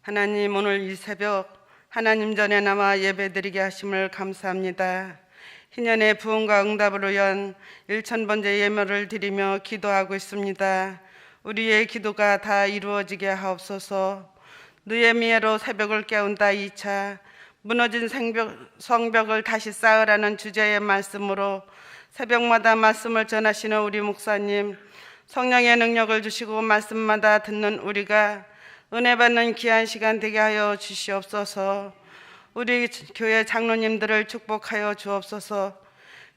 하나님, 오늘 이 새벽 하나님 전에 나와 예배드리게 하심을 감사합니다. 희년의 부흥과 응답을 위한 1000번째 예물을 드리며 기도하고 있습니다. 우리의 기도가 다 이루어지게 하옵소서. 느헤미야로 새벽을 깨운다 2차 무너진 성벽을 다시 쌓으라는 주제의 말씀으로 새벽마다 말씀을 전하시는 우리 목사님, 성령의 능력을 주시고 말씀마다 듣는 우리가 은혜 받는 귀한 시간 되게 하여 주시옵소서. 우리 교회 장로님들을 축복하여 주옵소서.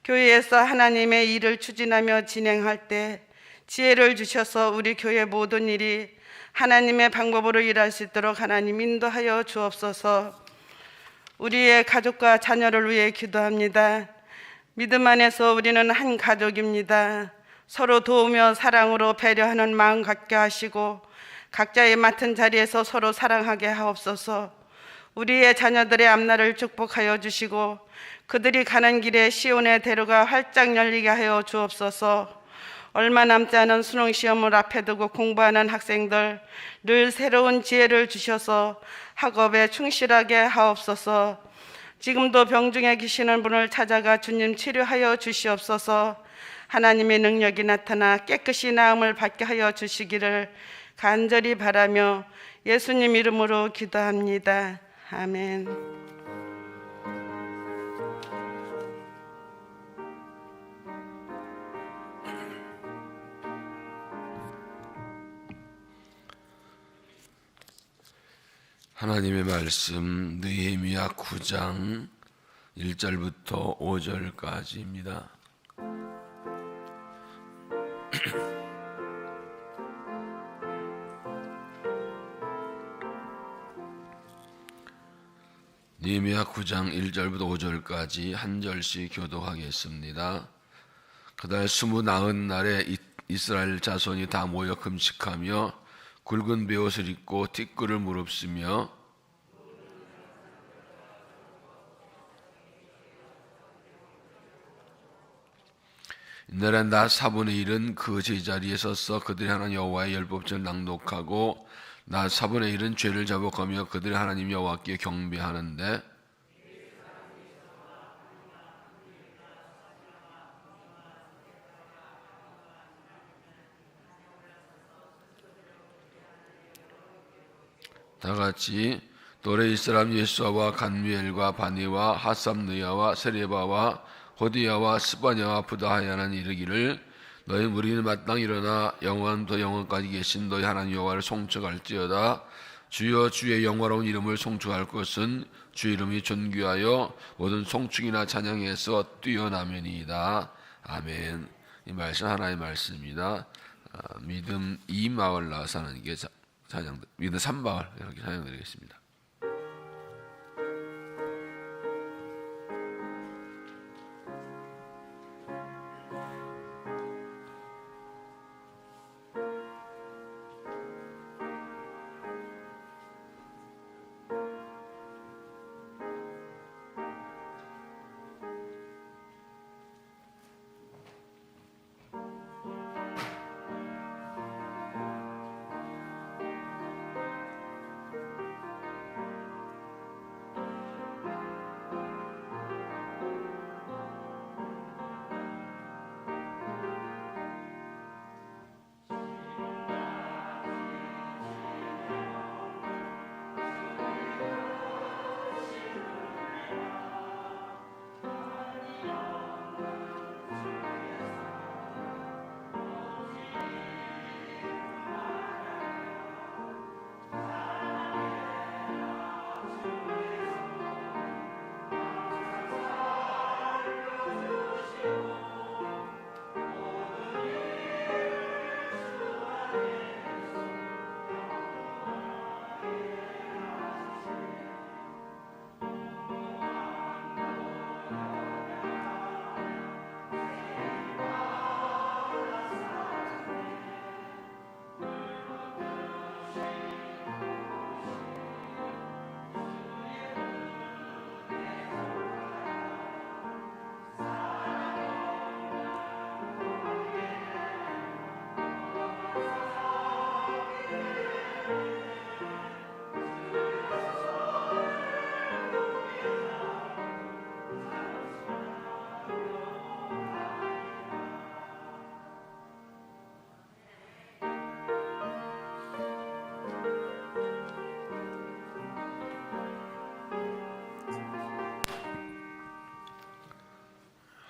교회에서 하나님의 일을 추진하며 진행할 때 지혜를 주셔서 우리 교회 모든 일이 하나님의 방법으로 일할 수 있도록 하나님 인도하여 주옵소서. 우리의 가족과 자녀를 위해 기도합니다. 믿음 안에서 우리는 한 가족입니다. 서로 도우며 사랑으로 배려하는 마음 갖게 하시고 각자의 맡은 자리에서 서로 사랑하게 하옵소서. 우리의 자녀들의 앞날을 축복하여 주시고 그들이 가는 길에 시온의 대로가 활짝 열리게 하여 주옵소서. 얼마 남지 않은 수능시험을 앞에 두고 공부하는 학생들 늘 새로운 지혜를 주셔서 학업에 충실하게 하옵소서. 지금도 병중에 계시는 분을 찾아가 주님 치료하여 주시옵소서. 하나님의 능력이 나타나 깨끗이 나음을 받게 하여 주시기를 간절히 바라며 예수님 이름으로 기도합니다. 아멘. 하나님의 말씀 느헤미야 9장 1절부터 5절까지입니다. 느헤미야 9장 1절부터 5절까지 한 절씩 교독하겠습니다. 그달 29날에 이스라엘 자손이 다 모여 금식하며 굵은 베옷을 입고 티끌을 무릅쓰며 이날엔 나 4분의 1은 그 제자리에 서서 그들의 하나님 여호와의 율법책을 낭독하고 나 4분의 1은 죄를 자복하며 그들의 하나님 여호와께 경배하는데 다같이 도레 사람 예수아와 간미엘과 바니와 하삼느야와 세레바와 호디야와 스바냐와 부다하야는 이르기를 너희 무리는 마땅히 일어나 영원부터 영원까지 계신 너희 하나님 여호와를 송축할지어다. 주여 주의 영화로운 이름을 송축할 것은 주 이름이 존귀하여 모든 송축이나 찬양에서 뛰어나면이다. 아멘. 이 말씀 하나의 말씀입니다. 믿음 2마을 나와서 하는 게 찬양, 믿음 3마을 이렇게 찬양드리겠습니다.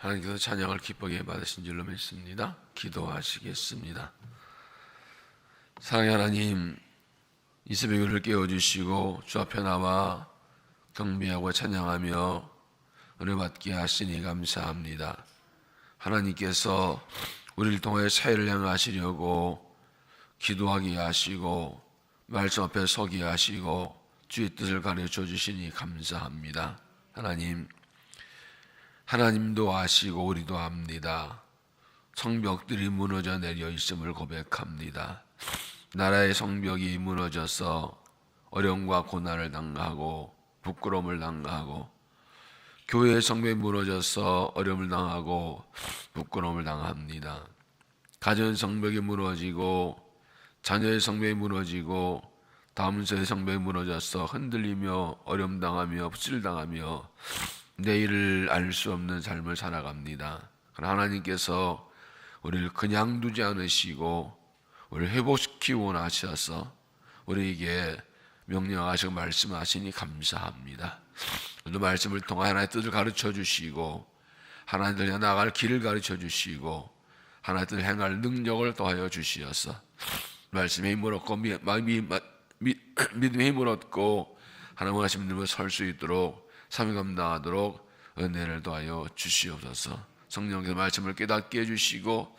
하나님께서 찬양을 기쁘게 받으신 줄로 믿습니다. 기도하시겠습니다. 사랑의 하나님, 이 새벽을 깨워주시고 주 앞에 나와 경배하고 찬양하며 은혜 받게 하시니 감사합니다. 하나님께서 우리를 통해 사회를 향하시려고 기도하게 하시고 말씀 앞에 서게 하시고 주의 뜻을 가르쳐 주시니 감사합니다. 하나님도 아시고 우리도 압니다. 성벽들이 무너져 내려 있음을 고백합니다. 나라의 성벽이 무너져서 어려움과 고난을 당하고 부끄러움을 당하고, 교회의 성벽이 무너져서 어려움을 당하고 부끄러움을 당합니다. 가정의 성벽이 무너지고 자녀의 성벽이 무너지고 다문서의 성벽이 무너져서 흔들리며 어려움 당하며 부실 당하며 내일을 알 수 없는 삶을 살아갑니다. 그러나 하나님께서 우리를 그냥 두지 않으시고 우리를 회복시키기 원하셔서 우리에게 명령하시고 말씀하시니 감사합니다. 오늘 말씀을 통해 하나님의 뜻을 가르쳐 주시고 하나님을 향해 나아갈 길을 가르쳐 주시고 하나님의 뜻을 행할 능력을 더하여 주시어서 말씀에 힘을 얻고 믿음에 힘을 얻고 하나님 원하시는 대로 설 수 있도록 삶을 감당하도록 은혜를 더하여 주시옵소서. 성령께서 말씀을 깨닫게 해주시고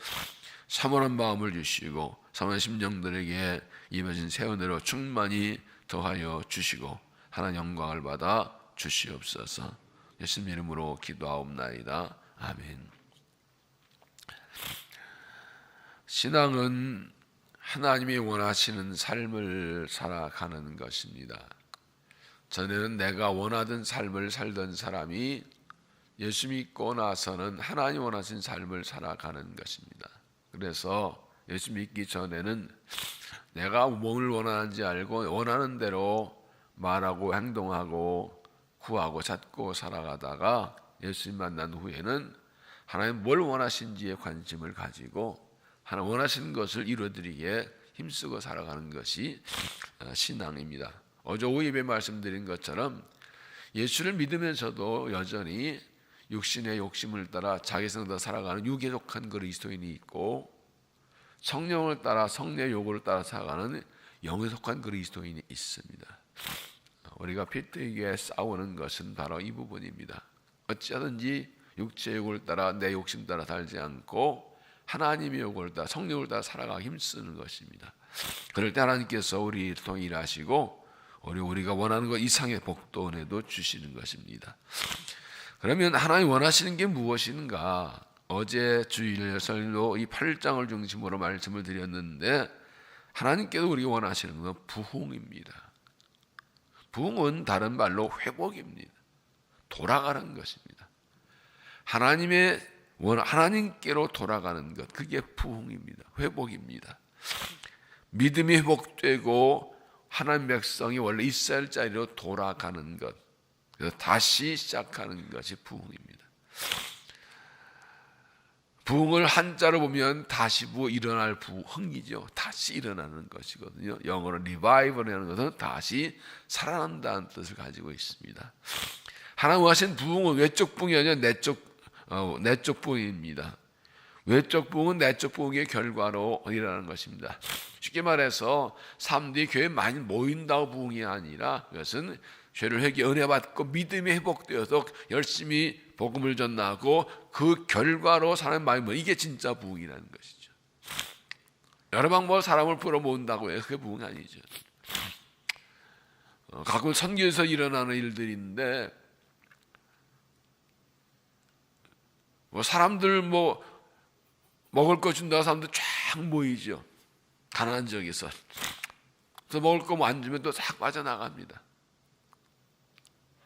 사모한 마음을 주시고 사모한 심령들에게 입어진 새 은혜로 충만히 더하여 주시고 하나님 영광을 받아 주시옵소서. 예수님 이름으로 기도하옵나이다. 아멘. 신앙은 하나님이 원하시는 삶을 살아가는 것입니다. 전에는 내가 원하던 삶을 살던 사람이 예수 믿고 나서는 하나님 원하신 삶을 살아가는 것입니다. 그래서 예수 믿기 전에는 내가 뭘 원하는지 알고 원하는 대로 말하고 행동하고 구하고 찾고 살아가다가 예수님 만난 후에는 하나님 뭘 원하신지에 관심을 가지고 하나님 원하시는 것을 이루어드리기에 힘쓰고 살아가는 것이 신앙입니다. 어제 오후 예배 말씀드린 것처럼 예수를 믿으면서도 여전히 육신의 욕심을 따라 자기 생각대로 살아가는 육에 속한 그리스도인이 있고, 성령을 따라 성령의 요구를 따라 살아가는 영에 속한 그리스도인이 있습니다. 우리가 피뜨기에 싸우는 것은 바로 이 부분입니다. 어찌하든지 육체의 욕을 따라 내 욕심 따라 살지 않고 하나님의 요구를 따라 성령을 따라 살아가기 힘쓰는 것입니다. 그럴 때 하나님께서 우리를 통해 일하시고 우리가 원하는 것 이상의 복도 은혜도 주시는 것입니다. 그러면 하나님 원하시는 게 무엇인가? 어제 주일 설교 이 8장을 중심으로 말씀을 드렸는데 하나님께서 우리가 원하시는 건 부흥입니다. 부흥은 다른 말로 회복입니다. 돌아가는 것입니다. 하나님께로 돌아가는 것, 그게 부흥입니다. 회복입니다. 믿음이 회복되고 하나님 백성이 원래 있어야 할 자리로 돌아가는 것, 그래서 다시 시작하는 것이 부흥입니다. 부흥을 한자로 보면 다시 일어날 부흥이죠. 다시 일어나는 것이거든요. 영어로 revival이라는 것은 다시 살아난다는 뜻을 가지고 있습니다. 하나님 원하신 부흥은 외적 부흥이 아니라 내적 부흥입니다. 외적 부흥은 내적 부흥의 결과로 일어나는 것입니다. 쉽게 말해서 사람들이 교회에 많이 모인다고 부흥이 아니라 그것은 죄를 회개 은혜 받고 믿음이 회복되어서 열심히 복음을 전하고 그 결과로 사람이 많이 모이는, 이게 진짜 부흥이라는 것이죠. 여러 방법으로 사람을 풀어 모은다고 해서 그게 부흥이 아니죠. 가끔 선교에서 일어나는 일들인데 사람들 먹을 거 준다고 사람들 쫙 모이죠. 가난한 지역에서. 그래서 먹을 거 안 주면 또 싹 빠져나갑니다.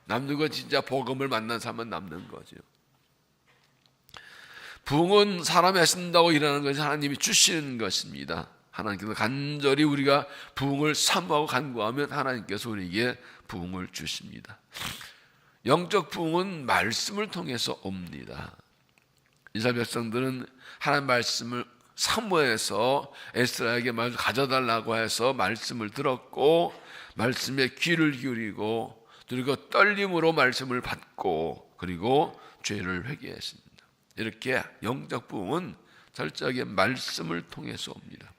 남는 건 진짜 복음을 만난 사람은 남는 거죠. 부흥은 사람이 하신다고 일어나는 것이 하나님이 주시는 것입니다. 하나님께서 간절히 우리가 부흥을 사모하고 간구하면 하나님께서 우리에게 부흥을 주십니다. 영적 부흥은 말씀을 통해서 옵니다. 이스라엘 백성들은 하나님 말씀을 사모해서 에스라에게 말을 가져달라고 해서 말씀을 들었고 말씀에 귀를 기울이고 그리고 떨림으로 말씀을 받고 그리고 죄를 회개했습니다. 이렇게 영적 부흥은 철저하게 말씀을 통해서 옵니다.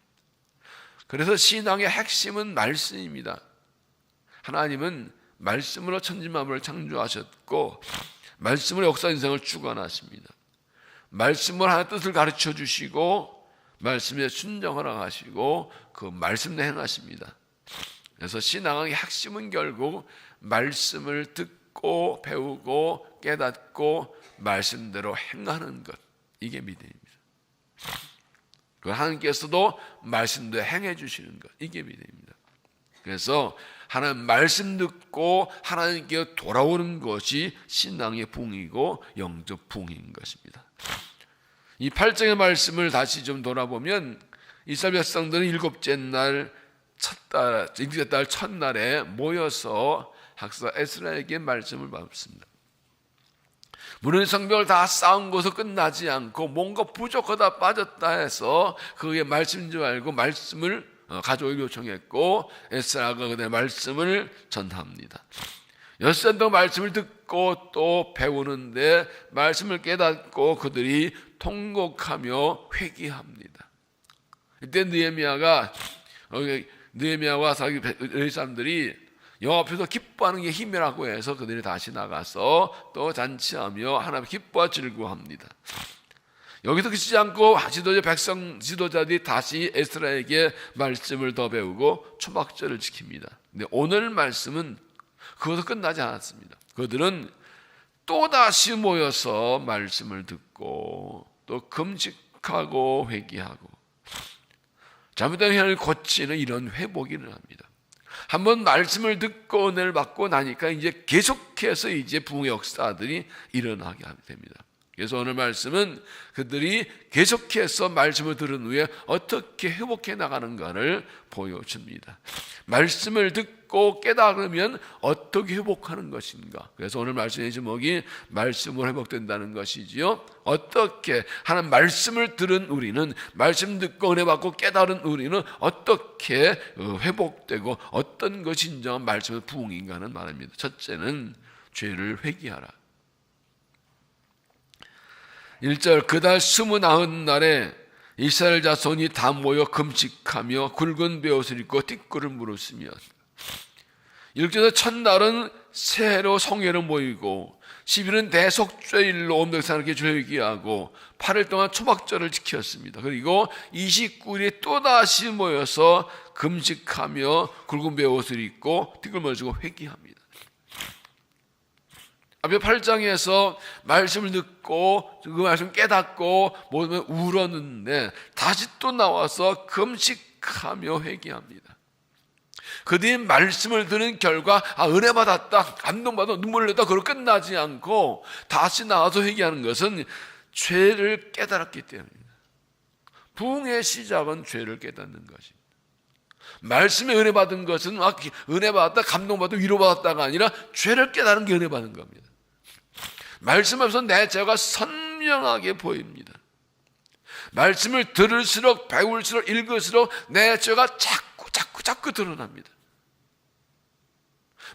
그래서 신앙의 핵심은 말씀입니다. 하나님은 말씀으로 천지만물을 창조하셨고 말씀으로 역사 인생을 주관하십니다. 말씀으로 하나님의 뜻을 가르쳐 주시고 말씀에 순종하라 하시고 그 말씀대로 행하십니다. 그래서 신앙의 핵심은 결국 말씀을 듣고 배우고 깨닫고 말씀대로 행하는 것, 이게 믿음입니다. 그 하나님께서도 말씀대로 행해 주시는 것, 이게 믿음입니다. 그래서 하나님 말씀 듣고 하나님께 돌아오는 것이 신앙의 부흥이고 영적 부흥인 것입니다. 이 8장의 말씀을 다시 좀 돌아보면 이스라엘 백성들은 일곱째 달 첫날에 모여서 학사 에스라에게 말씀을 받습니다. 무릇 성벽을 다 쌓은 것으로 끝나지 않고 뭔가 부족하다 빠졌다 해서 그의 말씀인 줄 알고 말씀을 가져오기 요청했고 에스라가 그들의 말씀을 전합니다. 6년 동안 말씀을 듣고 또 배우는데 말씀을 깨닫고 그들이 통곡하며 회개합니다. 이때 느헤미야와 사람들이 여호와 앞에서 기뻐하는 게 힘이라고 해서 그들이 다시 나가서 또 잔치하며 하나님 기뻐하 즐거워합니다. 여기서 그치지 않고 지도자들이 다시 에스라에게 말씀을 더 배우고 초막절을 지킵니다. 근데 오늘 말씀은 그것도 끝나지 않았습니다. 그들은 또다시 모여서 말씀을 듣고 또 금식하고 회개하고 잘못된 행위를 고치는 이런 회복이 일어납니다. 한번 말씀을 듣고 은혜를 받고 나니까 이제 계속해서 이제 부흥의 역사들이 일어나게 됩니다. 그래서 오늘 말씀은 그들이 계속해서 말씀을 들은 후에 어떻게 회복해 나가는가를 보여줍니다. 말씀을 듣고 깨달으면 어떻게 회복하는 것인가. 그래서 오늘 말씀의 제목이 말씀으로 회복된다는 것이지요. 어떻게 하나님 말씀을 들은 우리는, 말씀 듣고 은혜 받고 깨달은 우리는 어떻게 회복되고 어떤 것이 진정한 말씀의 부흥인가는 말입니다. 첫째는 죄를 회개하라. 1절 그달 29날에 이스라엘 자손이 다 모여 금식하며 굵은 베옷을 입고 띠꾸를 물었으며 1절에서 첫날은 새해로 성회로 모이고 10일은 대속죄일로 온 백성에게 회개하고 8일 동안 초막절을 지켰습니다. 그리고 29일에 또다시 모여서 금식하며 굵은 베옷을 입고 띠꾸를 물어주고 회개합니다. 앞에 8장에서 말씀을 듣고 그 말씀 깨닫고 모두면 울었는데 다시 또 나와서 금식하며 회개합니다. 그들이 말씀을 들은 결과 은혜 받았다, 감동받아 눈물을 흘렸다, 그걸 끝나지 않고 다시 나와서 회개하는 것은 죄를 깨달았기 때문입니다. 부흥의 시작은 죄를 깨닫는 것입니다. 말씀에 은혜 받은 것은 은혜 받았다, 감동받았다, 위로받았다가 아니라 죄를 깨달은 게 은혜 받은 겁니다. 말씀 앞에서 내 죄가 선명하게 보입니다. 말씀을 들을수록 배울수록 읽을수록 내 죄가 자꾸 드러납니다.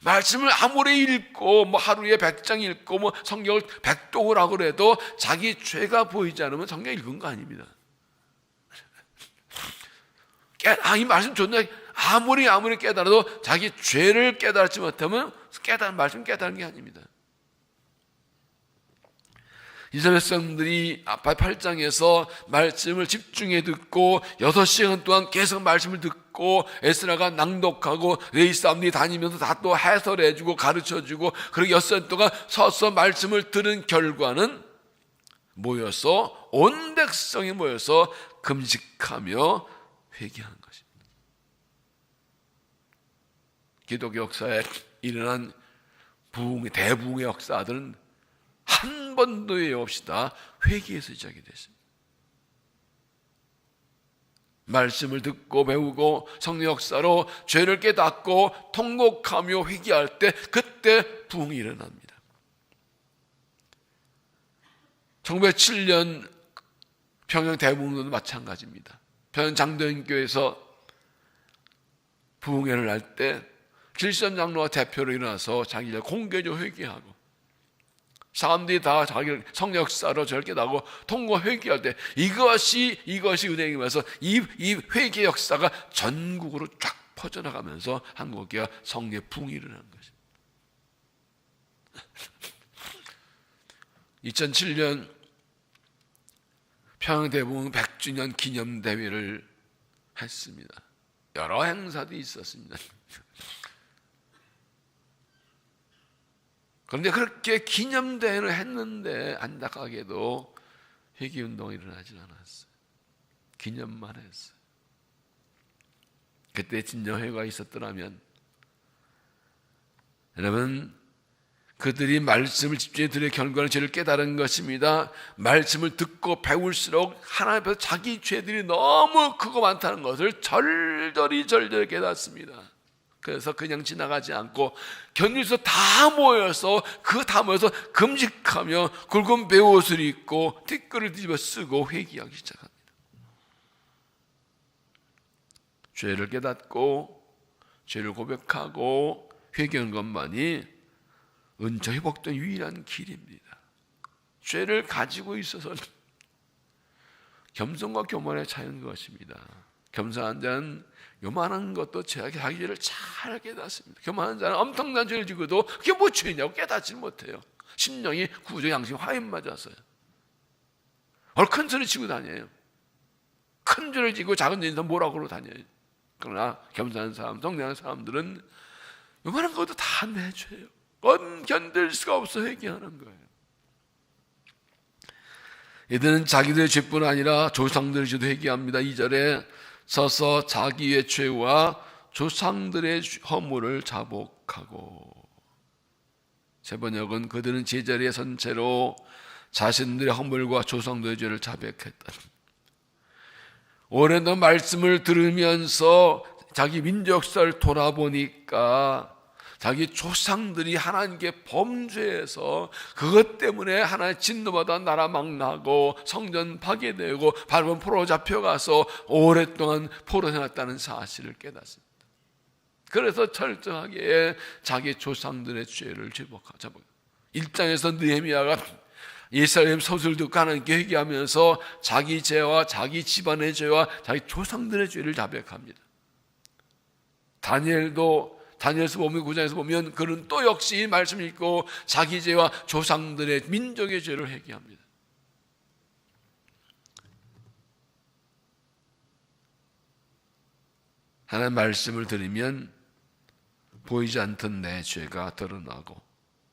말씀을 아무리 읽고 하루에 100장 읽고 성경을 100독을 하고 그래도 자기 죄가 보이지 않으면 성경 읽은 거 아닙니다. 이 말씀 좋네. 아무리 깨달아도 자기 죄를 깨달지 못하면 말씀 깨달은 게 아닙니다. 이스라엘 백성들이 8장에서 말씀을 집중해 듣고 6시간 동안 계속 말씀을 듣고 에스라가 낭독하고 레위 사람들이 다니면서 다 또 해설해주고 가르쳐주고 그렇게 6시간 동안 서서 말씀을 들은 결과는 모여서 온 백성이 모여서 금식하며 회개하는 것입니다. 기독교 역사에 일어난 대부흥의 역사들은 한 번도 예외 없이 다 회개에서 시작이 됐습니다. 말씀을 듣고 배우고 성령 역사로 죄를 깨닫고 통곡하며 회개할 때 그때 부흥이 일어납니다. 1907년 평양 대부흥도 마찬가지입니다. 평양 장로교에서 부흥회를 할 때 길선 장로가 대표로 일어나서 자기가 공개적으로 회개하고 사람들이 다 자기 성령 역사로 저를 깨닫고 통과 회개할 때 이것이 은혜이면서 이 회개 역사가 전국으로 쫙 퍼져나가면서 한국교회가 성령 붕이 일어나는 것입니다. 2007년 평양대부흥 100주년 기념대회를 했습니다. 여러 행사도 있었습니다. 그런데 그렇게 기념대회를 했는데 안타깝게도 회개운동이 일어나지 않았어요. 기념만 했어요. 그때 진정회가 있었더라면 여러분, 그들이 말씀을 집중해 들의 결과는 죄를 깨달은 것입니다. 말씀을 듣고 배울수록 하나님 앞에서 자기 죄들이 너무 크고 많다는 것을 절절히 깨닫습니다. 그래서 그냥 지나가지 않고 견디서 다 모여서 금식하며 굵은 베옷을 입고 티끌을 뒤집어 쓰고 회개하기 시작합니다. 죄를 깨닫고 죄를 고백하고 회개하는 것만이 은총 회복된 유일한 길입니다. 죄를 가지고 있어서는 겸손과 교만의 차이인 것입니다. 겸손한 자는 요만한 것도 자기 죄를 잘 깨닫습니다. 교만한 자는 엄청난 죄를 지고도 그게 뭐 죄냐고 깨닫지 못해요. 심령이 구조 양심 화인 맞아서요. 큰 소리 치고 다녀요. 큰 죄를 지고 작은 죄에서 뭐라고 그러고 다녀요. 그러나 겸손한 사람, 성령한 사람들은 요만한 것도 다 내 죄예요. 견딜 수가 없어 회개하는 거예요. 이들은 자기들의 죄뿐 아니라 조상들의 죄도 회개합니다. 2절에 서서 자기의 죄와 조상들의 허물을 자복하고, 세 번역은 그들은 제자리에 선 채로 자신들의 허물과 조상들의 죄를 자백했다. 오랜 말씀을 들으면서 자기 민족 역사를 돌아보니까 자기 조상들이 하나님께 범죄해서 그것 때문에 하나님 진노받아 나라 망나고 성전 파괴되고 바벨론 포로 잡혀가서 오랫동안 포로해놨다는 사실을 깨닫습니다. 그래서 철저하게 자기 조상들의 죄를 자복하자. 1장에서 느헤미야가 예루살렘 서술을 듣고 하나님께 회개하면서 자기 죄와 자기 집안의 죄와 자기 조상들의 죄를 자백합니다. 다니엘서 보면 9장에서 보면 그는 또 역시 말씀을 읽고 자기 죄와 조상들의 민족의 죄를 회개합니다. 하나님 말씀을 들으면 보이지 않던 내 죄가 드러나고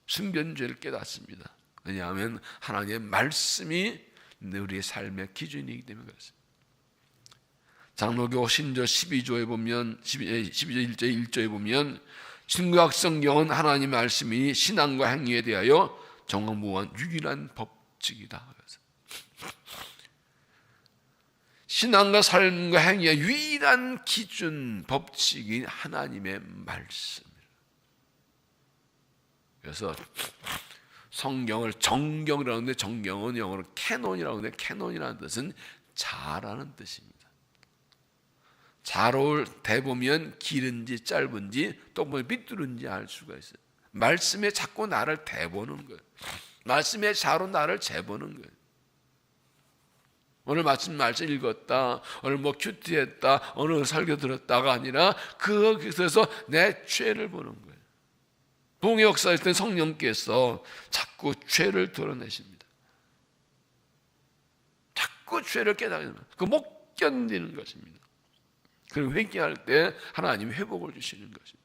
숨겨진 죄를 깨닫습니다. 왜냐하면 하나님의 말씀이 우리의 삶의 기준이기 때문에 그렇습니다. 장로교 신조 12조에 보면 12조 1조에 보면 신구약 성경은 하나님의 말씀이 신앙과 행위에 대하여 정확무한 유일한 법칙이다. 신앙과 삶과 행위의 유일한 기준 법칙인 하나님의 말씀. 그래서 성경을 정경이라고 하는데 정경은 영어로 캐논이라고 하는데 캐논이라는 뜻은 자라는 뜻입니다. 자를 대보면 길은지 짧은지 또 뭐 삐뚤은지 알 수가 있어요. 말씀에 자꾸 나를 대보는 거예요. 말씀의 자로 나를 재보는 거예요. 오늘 말씀 읽었다, 오늘 뭐 큐티했다, 오늘 설교 들었다가 아니라 그것에서 내 죄를 보는 거예요. 부흥의 역사일 때 성령께서 자꾸 죄를 드러내십니다. 자꾸 죄를 깨닫는 거예요. 그 못 견디는 것입니다. 그리고 회개할 때 하나님이 회복을 주시는 것입니다.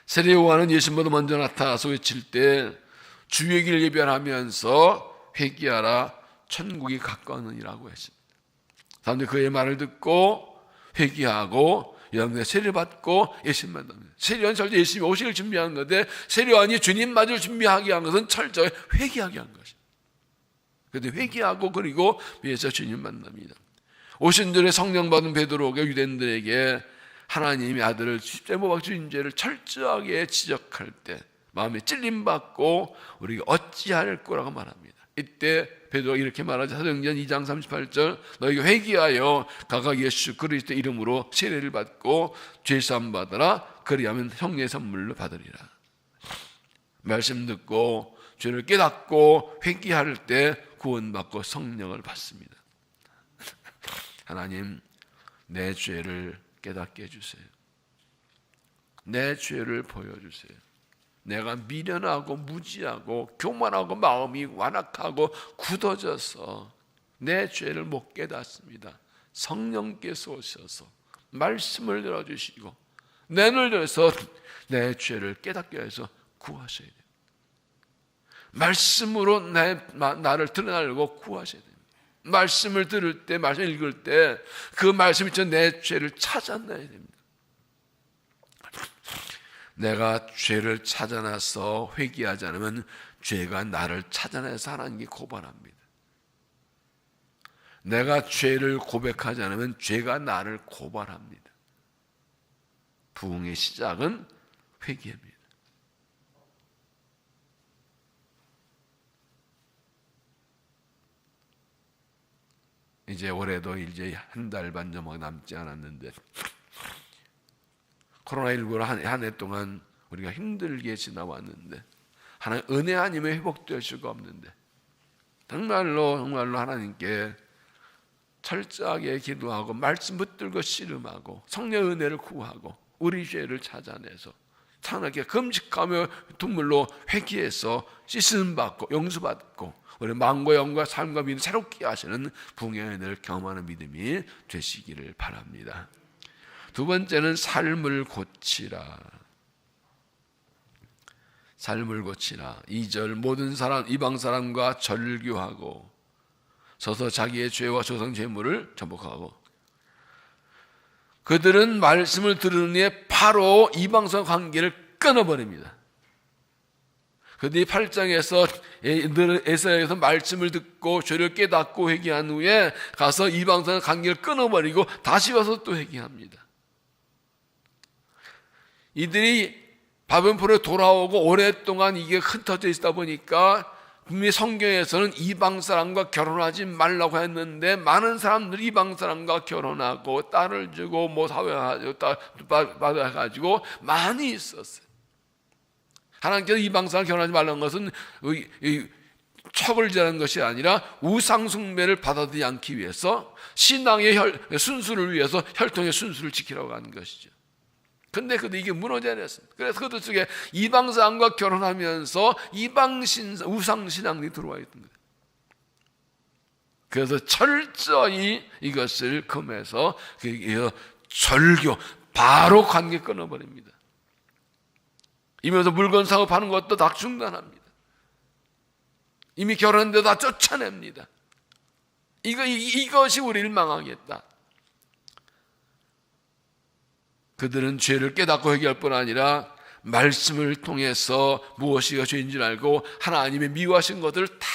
세례요한은 예수님보다 먼저 나타나서 외칠 때 주의 길 예배하면서 회개하라 천국이 가까우니라고 했습니다. 사람들이 그의 말을 듣고 회개하고 여러분들 세례를 받고 예수님 만납니다. 세례요한 철저히 예수님이 오실 준비한 건데 세례요한이 주님 맞을 준비하게 한 것은 철저히 회개하게 한 것입니다. 그런데 회개하고 그리고 위에서 주님 만납니다. 오신 전에 성령 받은 베드로가 유대인들에게 하나님의 아들을 십자가에 못 박혀 주신 죄를 철저하게 지적할 때 마음에 찔림받고 우리가 어찌할 거라고 말합니다. 이때 베드로가 이렇게 말하죠. 사도행전 2장 38절 너희가 회개하여 각각 예수 그리스도 이름으로 세례를 받고 죄사함 받으라. 그리하면 형의 선물로 받으리라. 말씀 듣고 죄를 깨닫고 회개할 때 구원받고 성령을 받습니다. 하나님, 내 죄를 깨닫게 해주세요. 내 죄를 보여주세요. 내가 미련하고 무지하고 교만하고 마음이 완악하고 굳어져서 내 죄를 못 깨닫습니다. 성령께서 오셔서 말씀을 열어주시고 내 눈을 열어서 내 죄를 깨닫게 해서 구하셔야 돼요. 말씀으로 나를 드러내고 구하셔야 됩니다. 말씀을 들을 때, 말씀을 읽을 때 그 말씀이 내 죄를 찾아내야 됩니다. 내가 죄를 찾아내서 회개하지 않으면 죄가 나를 찾아내서 하나님께 고발합니다. 내가 죄를 고백하지 않으면 죄가 나를 고발합니다. 부흥의 시작은 회개입니다. 이제 올해도 이제 한 달 반 정도 남지 않았는데 코로나19로 한 해 동안 우리가 힘들게 지나왔는데 하나님 은혜 아니면 회복될 수가 없는데 정말로 하나님께 철저하게 기도하고 말씀 붙들고 씨름하고 성령의 은혜를 구하고 우리 죄를 찾아내서 하나님께 금식하며 눈물로 회개해서 씻음 받고 용서받고 우리 마음과 영과 삶과 믿음 새롭게 하시는 부흥의 은혜를 경험하는 믿음이 되시기를 바랍니다. 두 번째는 삶을 고치라. 삶을 고치라. 2절 모든 사람 이방 사람과 절교하고 서서 자기의 죄와 조상 재물을 전복하고 그들은 말씀을 들으니 바로 이방사 관계를 끊어버립니다. 그들이 8장에서 에사야에서 말씀을 듣고 죄를 깨닫고 회개한 후에 가서 이방사 관계를 끊어버리고 다시 와서 또 회개합니다. 이들이 바벨론으로 돌아오고 오랫동안 이게 흩어져 있다 보니까 분명히 성경에서는 이방 사람과 결혼하지 말라고 했는데 많은 사람들이 이방 사람과 결혼하고 딸을 주고 뭐 사회하고 받아가지고 많이 있었어요. 하나님께서 이방 사람 결혼하지 말라는 것은 척을 지라는 것이 아니라 우상 숭배를 받아들이지 않기 위해서 신앙의 순수를 위해서 혈통의 순수를 지키라고 하는 것이죠. 근데 이게 무너져냈습니다. 그래서 그들 속에 이방 사람과 결혼하면서 우상 신앙이 들어와 있던 거예요. 그래서 철저히 이것을 금해서 절교 바로 관계 끊어버립니다. 이면서 물건 사고 파는 것도 다 중단합니다. 이미 결혼했는데 다 쫓아냅니다. 이것이 우리를 망하겠다. 그들은 죄를 깨닫고 회개할 뿐 아니라 말씀을 통해서 무엇이가 죄인 줄 알고 하나님의 미워하신 것들을 다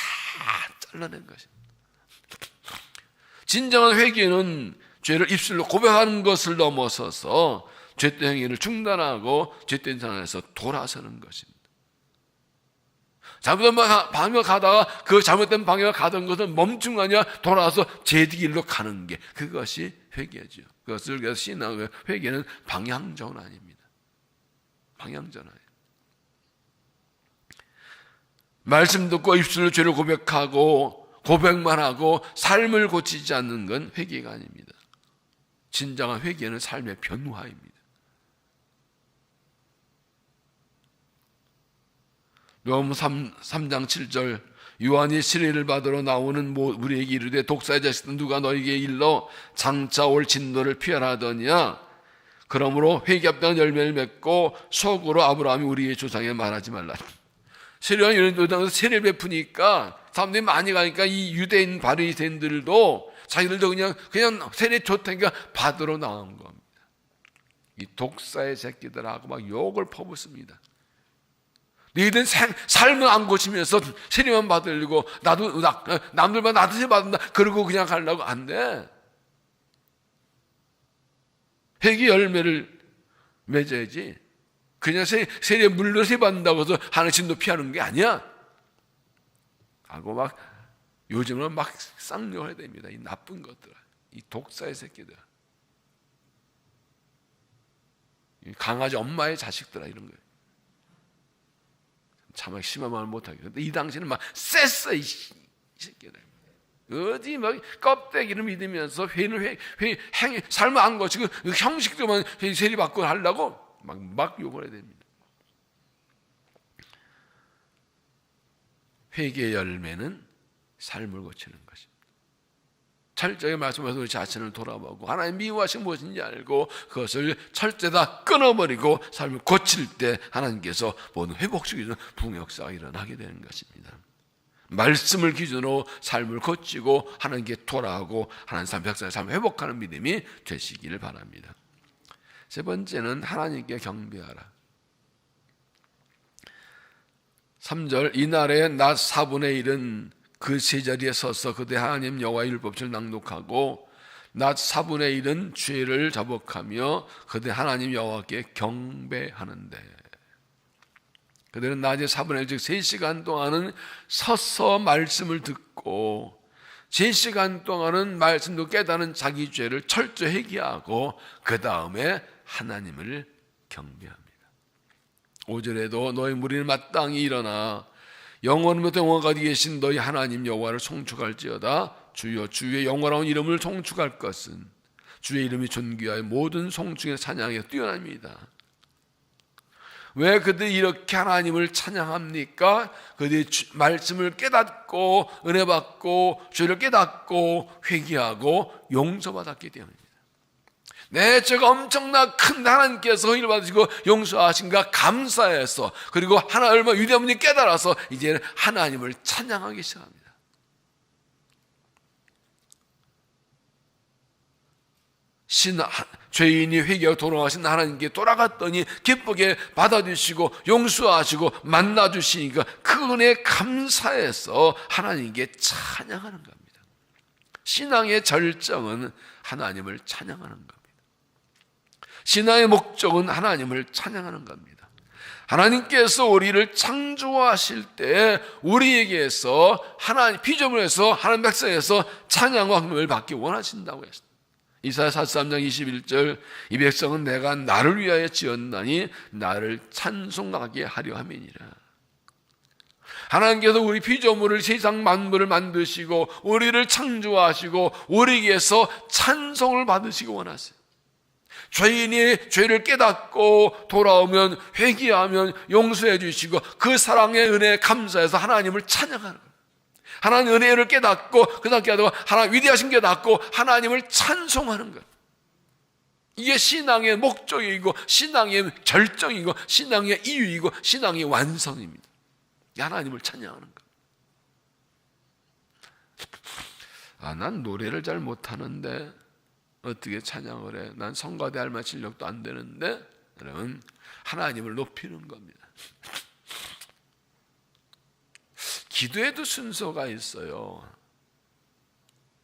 잘라낸 것입니다. 진정한 회개는 죄를 입술로 고백하는 것을 넘어서서 죄된 행위를 중단하고 죄된 상황에서 돌아서는 것입니다. 잘못된 방향을 가다가 그 잘못된 방향을 가던 것은 멈춘 아니라 돌아서 제길로 가는 게 그것이 회개죠. 그것을 그래서 신앙의 회개는 방향전환입니다. 방향전환. 말씀 듣고 입술로 죄를 고백만 하고 삶을 고치지 않는 건 회개가 아닙니다. 진정한 회개는 삶의 변화입니다. 요한 3장 7절 요한이 시리를 받으러 나오는 우리에게 이르되 독사의 자식들 누가 너에게 일러 장차 올 진노를 피하라 하더냐. 그러므로 회개합당한 열매를 맺고 속으로 아브라함이 우리의 조상에 말하지 말라. 세례요한이 이런 세례를 베푸니까 사람들이 많이 가니까 이 유대인 바리새인들도 자기들도 그냥 세례 좋다니까 받으러 나온 겁니다. 이 독사의 새끼들하고 막 욕을 퍼붓습니다. 너희들은 삶을 안 고치면서 세례만 받으려고 남들만 나도 세례 받는다 그러고 그냥 가려고 안 돼. 회개 열매를 맺어야지. 그냥 세례 물로 세례 받는다고 해서 하나님 진노 피하는 게 아니야. 하고 막 요즘은 막 쌍욕해야 됩니다. 이 나쁜 것들, 이 독사의 새끼들, 이 강아지 엄마의 자식들아 이런 거예요. 참 심한 말을 못하겠는데 이 당시는 막 쎄쎄 이 새끼들 어디 막 껍데기를 믿으면서 회의 삶을 안 거치고 형식들만 세리받고 하려고 막 욕을 해야 됩니다. 회개의 열매는 삶을 고치는 것입니다. 철저히 말씀하셔서 우리 자신을 돌아보고 하나님 미워하신 무엇인지 알고 그것을 철저히 다 끊어버리고 삶을 고칠 때 하나님께서 모든 회복시키는 부흥역사가 일어나게 되는 것입니다. 말씀을 기준으로 삶을 고치고 하나님께 돌아가고 하나님 백성의 삶을 회복하는 믿음이 되시기를 바랍니다. 세 번째는 하나님께 경배하라. 3절 이날에 낮 4분의 1은 그 세 자리에 서서 그대 하나님 여호와의 율법책을 낭독하고 낮 4분의 1은 죄를 자복하며 그대 하나님 여호와께 경배하는데 그들은 낮에 4분의 1 즉 3시간 동안은 서서 말씀을 듣고 3시간 동안은 말씀도 깨닫는 자기 죄를 철저히 회개하고 그 다음에 하나님을 경배합니다. 5절에도 너희 무리는 마땅히 일어나 영원부터 영원까지 계신 너희 하나님 여호와를 송축할지어다. 주여 주의 영원한 이름을 송축할 것은 주의 이름이 존귀하여 모든 송축의 찬양에 뛰어납니다. 왜 그들이 이렇게 하나님을 찬양합니까? 그들이 말씀을 깨닫고 은혜 받고 죄를 깨닫고 회개하고 용서받았기 때문입니다. 내 죄가 엄청나 큰 하나님께서 의를 받으시고 용서하신가 감사해서 그리고 하나님 얼마나 위대한 분이 깨달아서 이제는 하나님을 찬양하기 시작합니다. 죄인이 회개하고 돌아가신 하나님께 돌아갔더니 기쁘게 받아주시고 용서하시고 만나주시니까 그 은혜에 감사해서 하나님께 찬양하는 겁니다. 신앙의 절정은 하나님을 찬양하는 겁니다. 신앙의 목적은 하나님을 찬양하는 겁니다. 하나님께서 우리를 창조하실 때 우리에게서 하나님 피조물에서 하나님 백성에서 찬양과 헌금을 받기 원하신다고 했습니다. 이사야 43장 21절 이 백성은 내가 나를 위하여 지었나니 나를 찬송하게 하려 함이니라. 하나님께서 우리 피조물을 세상 만물을 만드시고 우리를 창조하시고 우리에게서 찬송을 받으시기 원하세요. 죄인이 죄를 깨닫고 돌아오면 회개하면 용서해 주시고 그 사랑의 은혜에 감사해서 하나님을 찬양하는 거예요. 하나님 은혜를 깨닫고 그 다음 깨닫고 하나님 위대하신 깨닫고 하나님을 찬송하는 거예요. 이게 신앙의 목적이고 신앙의 절정이고 신앙의 이유이고 신앙의 완성입니다. 하나님을 찬양하는 거예요. 난 노래를 잘 못하는데 어떻게 찬양을 해? 난 성가대 할 만한 실력도 안 되는데 여러분 하나님을 높이는 겁니다. 기도에도 순서가 있어요.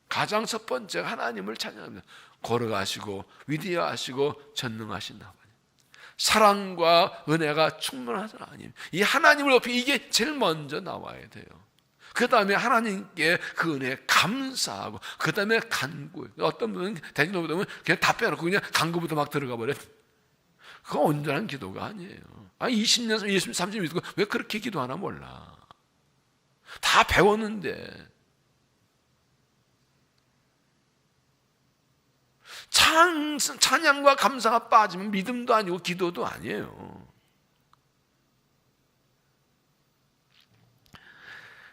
가장 첫 번째가 하나님을 찬양합니다. 걸어가시고 위대하시고 전능하신 하나님, 사랑과 은혜가 충만하신 하나님, 이 하나님을 높이 이게 제일 먼저 나와야 돼요. 그 다음에 하나님께 그 은혜에 감사하고 그 다음에 간구. 어떤 분은 대신으로 보면 그냥 다 빼놓고 그냥 간구부터 막 들어가 버려요. 그거 온전한 기도가 아니에요. 20년, 20년, 30년 믿고 왜 그렇게 기도하나 몰라. 다 배웠는데 찬양과 감사가 빠지면 믿음도 아니고 기도도 아니에요.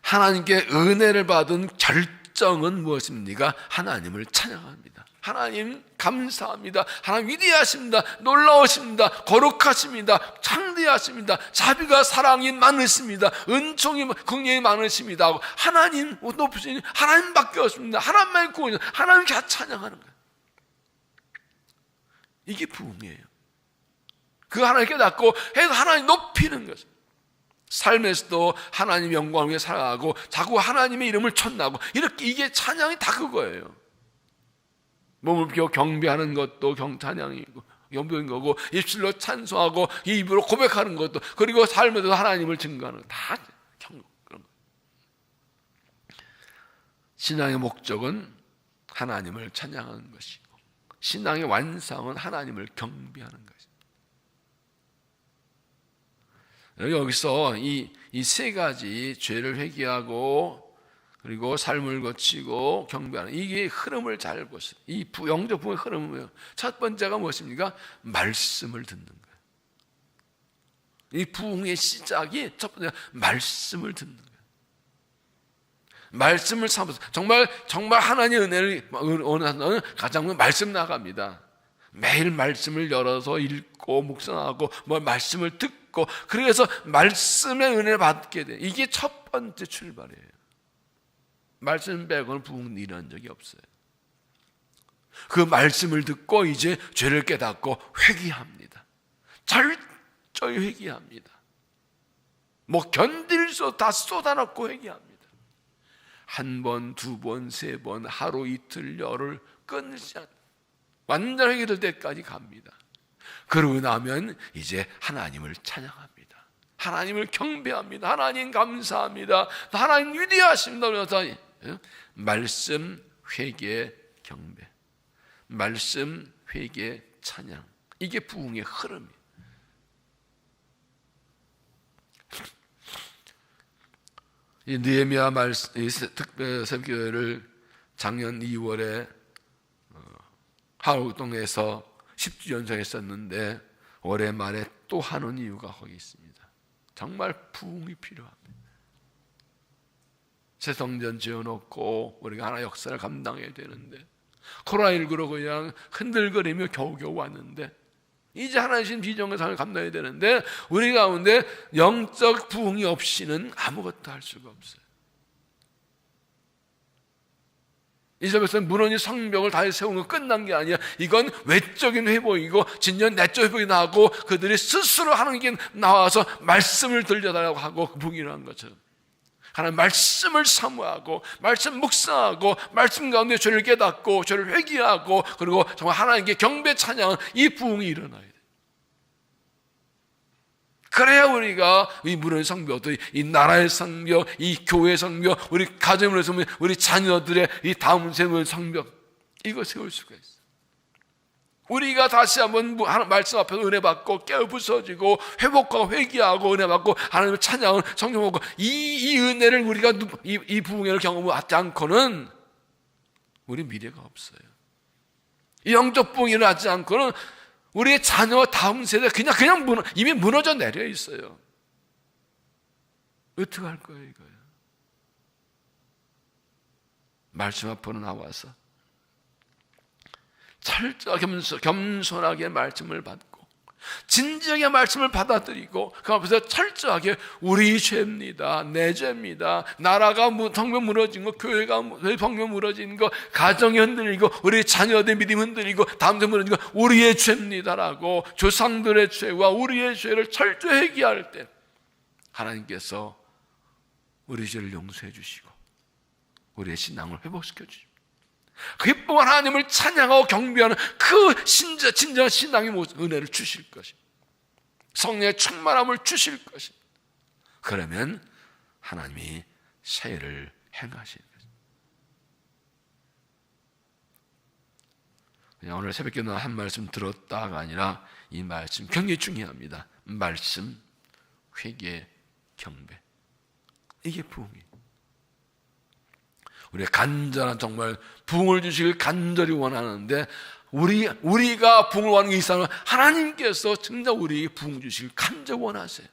하나님께 은혜를 받은 결정은 무엇입니까? 하나님을 찬양합니다. 하나님 감사합니다. 하나님 위대하십니다. 놀라우십니다. 거룩하십니다. 창대하십니다. 자비가 사랑이 많으십니다. 은총이 긍휼이 많으십니다. 하나님 높으시니 하나님밖에 없습니다. 하나님만 구원이 하나님 찬양하는 거예요. 이게 부흥이에요. 그 하나님 깨닫고 해서 하나님 높이는 것입니다. 삶에서도 하나님 영광을 위해 살아가고 자꾸 하나님의 이름을 쳤나고 이렇게 이게 찬양이 다 그거예요. 몸을 비워 경배하는 것도 찬양이고 연보인 거고 입술로 찬송하고 입으로 고백하는 것도 그리고 삶에서 하나님을 증거하는 것 다 그런 거. 신앙의 목적은 하나님을 찬양하는 것이고 신앙의 완성은 하나님을 경배하는 것입니다. 여기서 이 세 가지 죄를 회개하고 그리고 삶을 거치고 경배하는 이게 흐름을 잘 보세요. 이 영적 부흥의 흐름은 첫 번째가 무엇입니까? 말씀을 듣는 거예요. 이 부흥의 시작이 첫 번째 말씀을 듣는 거예요. 말씀을 삼아서 정말 하나님의 은혜를 원하는 가장 말씀 나갑니다. 매일 말씀을 열어서 읽고 묵상하고 말씀을 듣고 그래서 말씀의 은혜를 받게 돼. 이게 첫 번째 출발이에요. 말씀 빼고는 부흥은 일어난 적이 없어요. 그 말씀을 듣고 이제 죄를 깨닫고 회개합니다. 철저히 회개합니다. 견딜 수 다 쏟아놓고 회개합니다. 한 번, 두 번, 세 번, 하루, 이틀, 열흘 끊지 않고 완전 회개될 때까지 갑니다. 그러고 나면 이제 하나님을 찬양합니다. 하나님을 경배합니다. 하나님 감사합니다. 하나님 위대하십니다. 그래서 말씀, 회개, 경배, 말씀, 회개, 찬양, 이게 부흥의 흐름이에요. 이 느헤미야 특별 새벽교회를 작년 2월에 하울동에서 10주 연장했었는데 올해 말에 또 하는 이유가 거기 있습니다. 정말 부흥이 필요합니다. 새 성전 지어놓고 우리가 하나 역사를 감당해야 되는데 코로나19로 그냥 흔들거리며 겨우겨우 왔는데 이제 하나님 비전의 삶을 감당해야 되는데 우리 가운데 영적 부흥이 없이는 아무것도 할 수가 없어요. 이제부터 무너진 성벽을 다시 세운 건 끝난 게 아니야. 이건 외적인 회복이고 진정 내적 회복이 나고 그들이 스스로 하나님께 나와서 말씀을 들려달라고 하고 부흥이라는 것처럼 하나님 말씀을 사모하고 말씀 묵상하고 말씀 가운데 죄를 깨닫고 죄를 회개하고 그리고 정말 하나님께 경배 찬양은 이 부흥이 일어나야 돼. 그래야 우리가 이 무너진 성벽도 이 나라의 성벽, 이 교회의 성벽, 우리 가정을 세우면 우리 자녀들의 이 다음 세우는 성벽 이거 세울 수가 있어. 우리가 다시 한번 말씀 앞에서 은혜 받고 깨어 부서지고 회복하고 회개하고 은혜 받고 하나님을 찬양을 성령 받고 이 은혜를 우리가 이 부흥을 경험하지 않고는 우리 미래가 없어요. 이 영적 부흥이 일어나지 않고는 우리의 자녀와 다음 세대 그냥 이미 무너져 내려 있어요. 어떻게 할 거예요 이거요? 말씀 앞으로 나와서 철저하게 겸손하게 말씀을 받고 진지하게 말씀을 받아들이고 그 앞에서 철저하게 우리 죄입니다. 내 죄입니다. 나라가 성벽 무너진 거, 교회가 성벽 무너진 거, 가정이 흔들리고 우리 자녀들 믿음 흔들리고 다음 세 무너진 거 우리의 죄입니다라고 조상들의 죄와 우리의 죄를 철저히 회개할 때 하나님께서 우리 죄를 용서해 주시고 우리의 신앙을 회복시켜 주십니다. 기쁨 하나님을 찬양하고 경배하는 그 진정한 신앙의 은혜를 주실 것입니다. 성령의 충만함을 주실 것입니다. 그러면 하나님이 새해를 행하시는 것입니다. 그냥 오늘 새벽기도 한 말씀 들었다가 아니라 이 말씀 굉장히 중요합니다. 말씀, 회개, 경배, 이게 부흥이에요. 우리가 간절한 정말 부흥을 주시길 간절히 원하는데 우리가 부흥을 원하는 게 이상은 하나님께서 진짜 우리에게 부흥 주시길 간절히 원하세요.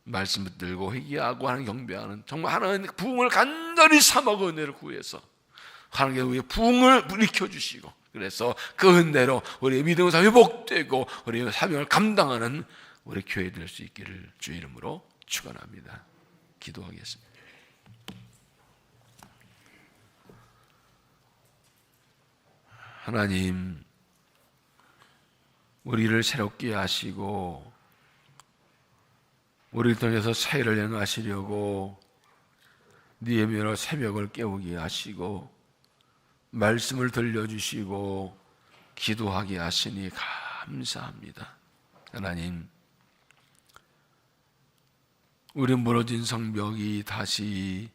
말씀 붙들고 회개하고 하나님 경배하는 정말 하나님 부흥을 간절히 삼하고 은혜를 구해서 하나님께 우리의 부흥을 일으켜 주시고 그래서 그 은혜로 우리의 믿음이 회복되고 우리의 사명을 감당하는 우리 교회 될 수 있기를 주의 이름으로 축원합니다. 기도하겠습니다. 하나님, 우리를 새롭게 하시고 우리를 통해서 새해를 행하시려고 느헤미야로 새벽을 깨우게 하시고 말씀을 들려주시고 기도하게 하시니 감사합니다. 하나님, 우리 무너진 성벽이 다시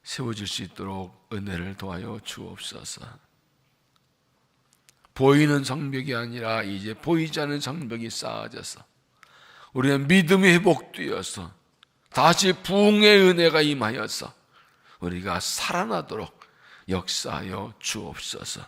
세워질 수 있도록 은혜를 도하여 주옵소서. 보이는 성벽이 아니라 이제 보이지 않는 성벽이 쌓아져서 우리의 믿음이 회복되어서 다시 부흥의 은혜가 임하여서 우리가 살아나도록 역사하여 주옵소서.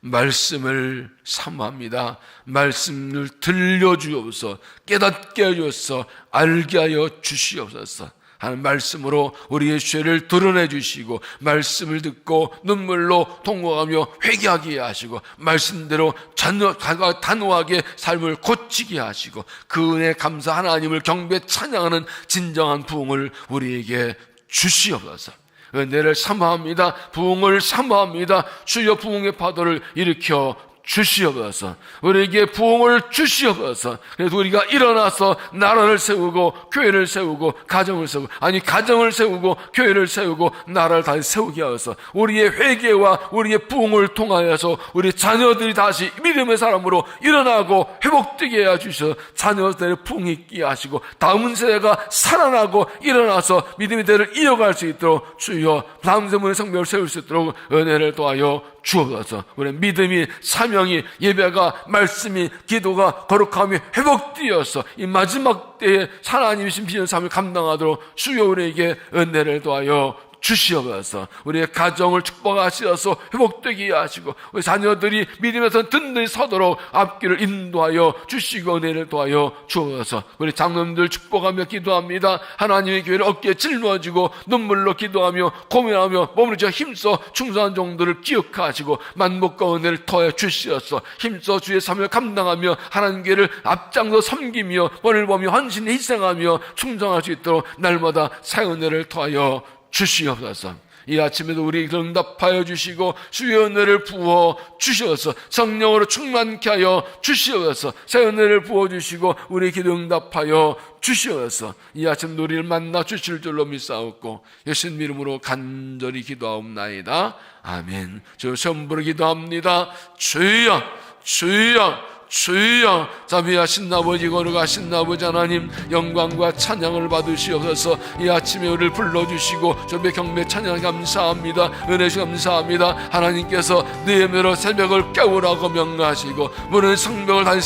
말씀을 사모합니다. 말씀을 들려주옵소서. 깨닫게 하여서 알게 하여 주시옵소서. 하는 말씀으로 우리의 죄를 드러내 주시고 말씀을 듣고 눈물로 통곡하며 회개하게 하시고 말씀대로 단호하게 삶을 고치게 하시고 그 은혜 감사 하나님을 경배 찬양하는 진정한 부흥을 우리에게 주시옵소서. 은혜를 사모합니다. 부흥을 사모합니다. 주여 부흥의 파도를 일으켜 주시옵소서. 우리에게 부흥을 주시옵소서. 그래서 우리가 일어나서 나라를 세우고 교회를 세우고 가정을 세우고 가정을 세우고 교회를 세우고 나라를 다시 세우게 하여서 우리의 회개와 우리의 부흥을 통하여서 우리 자녀들이 다시 믿음의 사람으로 일어나고 회복되게 해 주셔서 자녀들의 부흥이 있게 하시고 다음 세대가 살아나고 일어나서 믿음의 대를 이어갈 수 있도록 주여 다음 세대의 성벽을 세울 수 있도록 은혜를 도하여 주옵소서. 우리 믿음이 사명이 예배가 말씀이 기도가 거룩함이 회복되어서 이 마지막 때에 하나님이신 비전 삶을 감당하도록 주여 우리에게 은혜를 도하여 주시옵소서. 우리의 가정을 축복하시어서 회복되게 하시고 우리 자녀들이 믿음에서 든든히 서도록 앞길을 인도하여 주시고 은혜를 도하여 주옵소서. 우리 장로님들 축복하며 기도합니다. 하나님의 교회를 어깨에 짊어지고 눈물로 기도하며 고민하며 몸을 힘써 충성한 종들을 기억하시고 만복과 은혜를 더해 주시어서 힘써 주의 삶을 감당하며 하나님 교회를 앞장서 섬기며 본을 보며 헌신히 희생하며 충성할 수 있도록 날마다 새 은혜를 더하여 주시옵소서. 이 아침에도 우리 응답하여 주시고 주의 은혜를 부어 주셔서 성령으로 충만케 하여 주시옵소서. 새 은혜를 부어 주시고 우리 기도 응답하여 주시옵소서. 이 아침 우리를 만나 주실 줄로 믿사옵고 예수님 이름으로 간절히 기도하옵나이다. 아멘. 저 선부로 기도합니다. 주여 주여 주여. 자비하신 아버지 거룩하신 아버지 하나님 영광과 찬양을 받으시옵소서. 이 아침에 우리를 불러주시고 저배 경배 찬양 감사합니다. 은혜 주셔서 감사합니다. 하나님께서 너희의 매로 새벽을 깨우라고 명하시고 문을 성벽을 다시